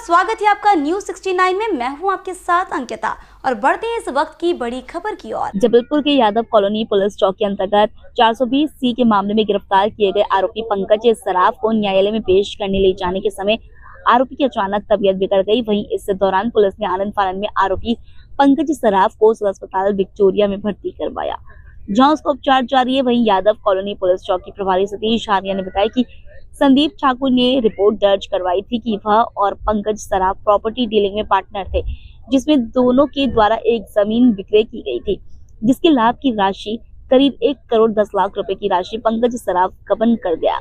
स्वागत है आपका न्यूज 69 में। मैं हूं आपके साथ अंकिता और बढ़ते हैं इस वक्त की बड़ी खबर की ओर। जबलपुर के यादव कॉलोनी पुलिस चौकी अंतर्गत 420C के मामले में गिरफ्तार किए गए आरोपी पंकज सराफ को न्यायालय में पेश करने ले जाने के समय आरोपी की अचानक तबीयत बिगड़ गई। वहीं इस दौरान पुलिस ने आनन फानन में आरोपी पंकज सराफ को सिविल अस्पताल विक्टोरिया में भर्ती करवाया, जहां उसका उपचार जारी है। वहीं यादव कॉलोनी पुलिस चौकी प्रभारी सतीश आर्या ने बताया कि संदीप ठाकुर ने रिपोर्ट दर्ज करवाई थी कि वह और पंकज सराफ प्रॉपर्टी डीलिंग में पार्टनर थे, जिसमें दोनों के द्वारा एक जमीन विक्रय की गई थी, जिसके लाभ की राशि करीब 1 करोड़ 10 लाख रुपए की राशि पंकज सराफ गबन कर गया।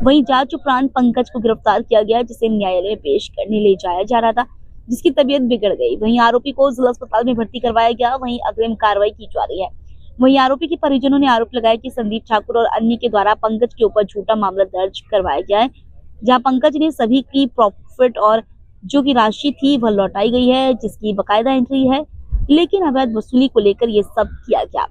वहीं जांच उपरांत पंकज को गिरफ्तार किया गया, जिसे न्यायालय में पेश करने ले जाया जा रहा था, जिसकी तबीयत बिगड़ गई। वहीं आरोपी को जिला अस्पताल में भर्ती करवाया गया। वहीं अग्रिम कार्रवाई की जा रही है। वहीं आरोपी के परिजनों ने आरोप लगाया कि संदीप ठाकुर और अन्य के द्वारा पंकज के ऊपर झूठा मामला दर्ज करवाया गया है, जहां पंकज ने सभी की प्रॉफिट और जो की राशि थी वह लौटाई गई है, जिसकी बकायदा एंट्री है, लेकिन अवैध वसूली को लेकर ये सब किया गया।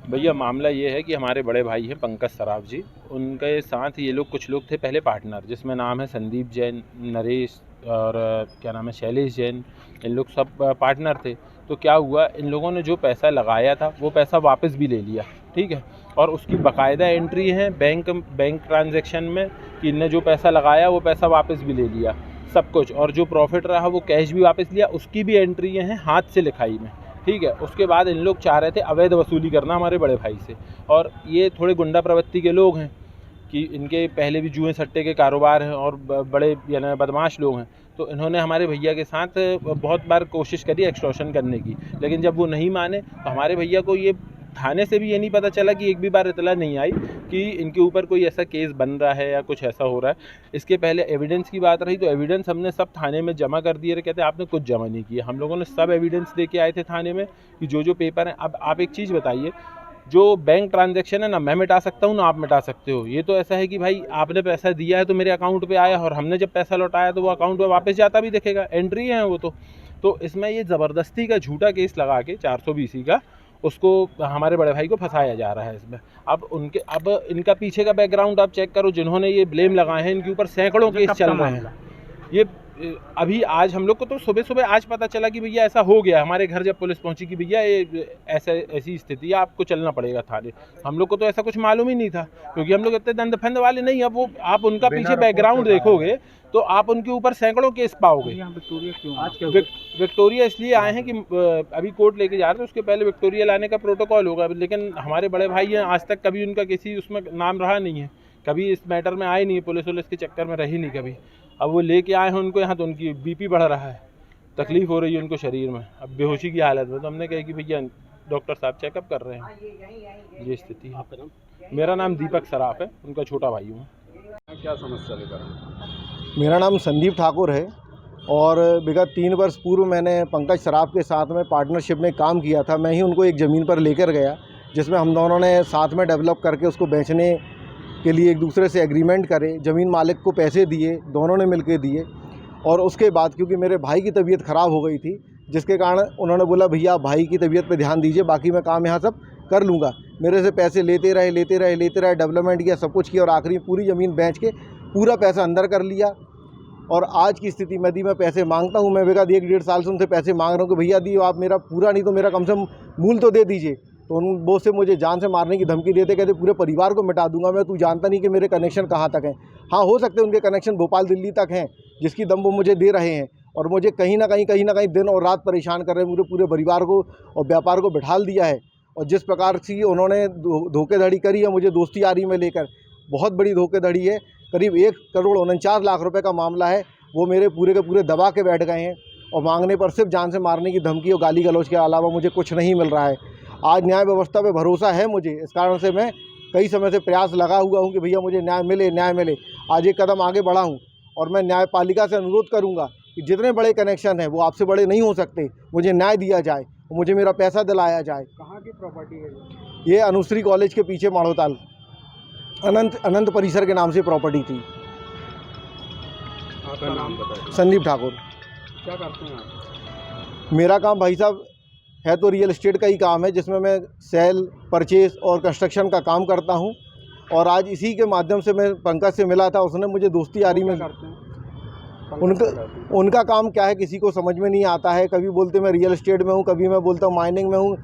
भैया मामला ये है कि हमारे बड़े भाई हैं पंकज सराफ जी, उनके साथ ये लोग कुछ लोग थे पहले पार्टनर, जिसमें नाम है संदीप जैन, नरेश और क्या नाम है शैलेश जैन। इन लोग सब पार्टनर थे। तो क्या हुआ, इन लोगों ने जो पैसा लगाया था वो पैसा वापस भी ले लिया, ठीक है, और उसकी बकायदा एंट्री है बैंक ट्रांजैक्शन में कि इनने जो पैसा लगाया वो पैसा वापस भी ले लिया सब कुछ, और जो प्रॉफिट रहा वो कैश भी वापस लिया, उसकी भी एंट्री हैं हाथ से लिखाई में, ठीक है। उसके बाद इन लोग चाह रहे थे अवैध वसूली करना हमारे बड़े भाई से, और ये थोड़े गुंडा प्रवृत्ति के लोग हैं कि इनके पहले भी जुए सट्टे के कारोबार हैं और बड़े यानी बदमाश लोग हैं। तो इन्होंने हमारे भैया के साथ बहुत बार कोशिश करी एक्सटॉर्शन करने की, लेकिन जब वो नहीं माने तो हमारे भैया को ये थाने से भी ये नहीं पता चला कि एक भी बार इतला नहीं आई कि इनके ऊपर कोई ऐसा केस बन रहा है या कुछ ऐसा हो रहा है। इसके पहले एविडेंस की बात रही तो एविडेंस हमने सब थाने में जमा कर दिए। कहते आपने कुछ जमा नहीं किया। हम लोगों ने सब एविडेंस दे के आए थे थाने में कि जो पेपर हैं। अब आप एक चीज़ बताइए, जो बैंक ट्रांजैक्शन है ना मैं मिटा सकता हूँ ना आप मिटा सकते हो। ये तो ऐसा है कि भाई आपने पैसा दिया है तो मेरे अकाउंट पे आया, और हमने जब पैसा लौटाया तो वो अकाउंट पे वापस जाता भी दिखेगा, एंट्री है वो तो इसमें ये ज़बरदस्ती का झूठा केस लगा के 420 का उसको हमारे बड़े भाई को फंसाया जा रहा है इसमें। अब इनका पीछे का बैकग्राउंड आप चेक करो, जिन्होंने ये ब्लेम लगाए हैं इनके ऊपर सैकड़ों केस चल रहे हैं। ये अभी आज हम लोग को तो सुबह आज पता चला कि भैया ऐसा हो गया। हमारे घर जब पुलिस पहुंची कि भैया ये ऐसी स्थिति है, आपको चलना पड़ेगा थाने। हम लोग को तो ऐसा कुछ मालूम ही नहीं था, क्योंकि हम लोग इतने दंड फंद वाले नहीं। अब वो आप उनका पीछे बैकग्राउंड देखोगे तो आप उनके ऊपर सैकड़ों केस पाओगे। विक्टोरिया इसलिए आए हैं कि अभी कोर्ट लेके जा रहे हैं, उसके पहले विक्टोरिया लाने का प्रोटोकॉल होगा। लेकिन हमारे बड़े भाई हैं, आज तक कभी उनका किसी उसमें नाम रहा नहीं है, कभी इस मैटर में आए नहीं है, पुलिस के चक्कर में रही नहीं कभी। अब वो लेके आए हैं उनको यहाँ, तो उनकी बीपी बढ़ रहा है, तकलीफ हो रही है उनको शरीर में, अब बेहोशी की हालत में। तो हमने कहा कि भैया डॉक्टर साहब चेकअप कर रहे हैं, ये स्थिति है। आपका नाम? मेरा नाम दीपक सराफ है, उनका छोटा भाई हूँ। क्या समस्या लेकर? मेरा नाम संदीप ठाकुर है और विगत 3 वर्ष पूर्व मैंने पंकज सराफ के साथ में पार्टनरशिप में काम किया था। मैं ही उनको एक ज़मीन पर लेकर गया, जिसमें हम दोनों ने साथ में डेवलप करके उसको बेचने के लिए एक दूसरे से एग्रीमेंट करे। ज़मीन मालिक को पैसे दिए, दोनों ने मिलके दिए, और उसके बाद क्योंकि मेरे भाई की तबीयत ख़राब हो गई थी, जिसके कारण उन्होंने बोला भैया भाई की तबीयत पे ध्यान दीजिए, बाकी मैं काम यहाँ सब कर लूँगा। मेरे से पैसे लेते रहे, डेवलपमेंट किया, सब कुछ किया, और आखिरी पूरी ज़मीन बेच के पूरा पैसा अंदर कर लिया। और आज की स्थिति में मैं पैसे मांगता हूँ, मैं विगत 1-1.5 साल से उनसे पैसे मांग रहा हूँ कि भैया दिए आप, मेरा पूरा नहीं तो मेरा कम से कम मूल तो दे दीजिए। तो वो से मुझे जान से मारने की धमकी देते, कहते पूरे परिवार को मिटा दूंगा मैं, तू जानता नहीं कि मेरे कनेक्शन कहाँ तक हैं। हाँ, हो सकते हैं उनके कनेक्शन भोपाल दिल्ली तक हैं, जिसकी दम वो मुझे दे रहे हैं, और मुझे कहीं ना कहीं दिन और रात परेशान कर रहे हैं। मुझे पूरे परिवार को और व्यापार को बिठाल दिया है, और जिस प्रकार से उन्होंने धोखेधड़ी करी है मुझे दोस्ती यारी में लेकर, बहुत बड़ी धोखेधड़ी है। करीब 1 करोड़ 49 लाख रुपए का मामला है। वो मेरे पूरे के पूरे दबा के बैठ गए हैं, और मांगने पर सिर्फ जान से मारने की धमकी और गाली गलौज के अलावा मुझे कुछ नहीं मिल रहा है। आज न्याय व्यवस्था पे भरोसा है मुझे, इस कारण से मैं कई समय से प्रयास लगा हुआ हूं कि भैया मुझे न्याय मिले। आज एक कदम आगे बढ़ा हूं, और मैं न्यायपालिका से अनुरोध करूंगा कि जितने बड़े कनेक्शन हैं वो आपसे बड़े नहीं हो सकते, मुझे न्याय दिया जाए और मुझे मेरा पैसा दिलाया जाए। कहाँ की प्रॉपर्टी है ये अनुश्री कॉलेज के पीछे माड़ोताल अनंत परिसर के नाम से प्रॉपर्टी थी। आपका नाम बताइए। संदीप ठाकुर। क्या करते हैं आप? मेरा काम भाई साहब है तो रियल एस्टेट का ही काम है, जिसमें मैं सेल, परचेस और कंस्ट्रक्शन का काम करता हूं। और आज इसी के माध्यम से मैं पंकज से मिला था, उसने मुझे दोस्ती यारी में उनका काम क्या है किसी को समझ में नहीं आता है। कभी बोलते मैं रियल एस्टेट में हूँ, कभी मैं बोलता हूँ माइनिंग में हूँ।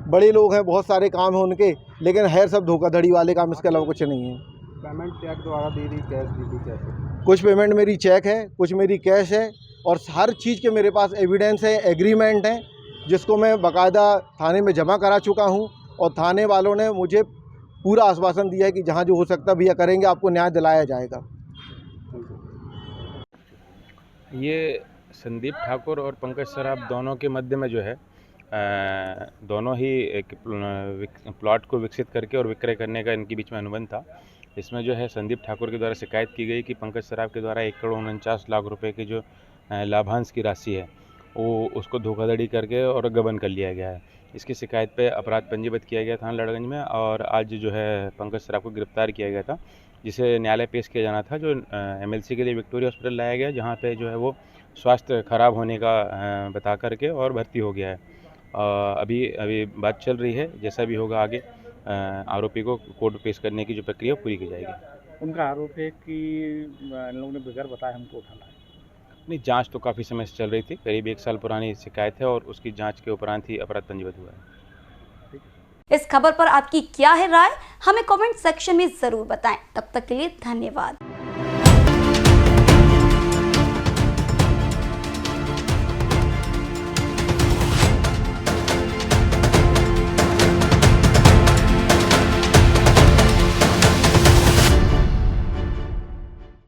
बड़े लोग हैं, बहुत सारे काम हैं उनके, लेकिन है सब धोखाधड़ी वाले काम, इसके अलावा कुछ नहीं है। पेमेंट चेक द्वारा दी थी, कैश दी थी, कैसे? कुछ पेमेंट मेरी चेक है, कुछ मेरी कैश है, और हर चीज़ के मेरे पास एविडेंस है, एग्रीमेंट है, जिसको मैं बाकायदा थाने में जमा करा चुका हूँ। और थाने वालों ने मुझे पूरा आश्वासन दिया है कि जहाँ जो हो सकता भैया करेंगे, आपको न्याय दिलाया जाएगा। ये संदीप ठाकुर और पंकज सराफ दोनों के मध्य में जो है दोनों ही एक प्लॉट को विकसित करके और विक्रय करने का इनके बीच में अनुबंध था। इसमें जो है संदीप ठाकुर के द्वारा शिकायत की गई कि पंकज सराफ के द्वारा 1,49,00,000 रुपए की जो लाभांश की राशि है वो उसको धोखाधड़ी करके और गबन कर लिया गया है। इसकी शिकायत पे अपराध पंजीबद्ध किया गया था लड़गंज में, और आज जो है पंकज सराफ को गिरफ्तार किया गया था, जिसे न्यायालय पेश किया जाना था, जो एमएलसी के लिए विक्टोरिया हॉस्पिटल लाया गया, जहाँ पे जो है वो स्वास्थ्य खराब होने का बता करके और भर्ती हो गया है। अभी बात चल रही है, जैसा भी होगा आगे आरोपी को कोर्ट में पेश करने की जो प्रक्रिया पूरी की जाएगी। उनका आरोप है कि इन लोगों ने बगैर बताए हमको उठाना है। नहीं, जांच तो काफ़ी समय से चल रही थी, करीब 1 साल पुरानी शिकायत है, और उसकी जांच के उपरांत ही अपराध पंजीबद्ध हुआ है। इस खबर पर आपकी क्या है राय, हमें कमेंट सेक्शन में जरूर बताएं। तब तक के लिए धन्यवाद।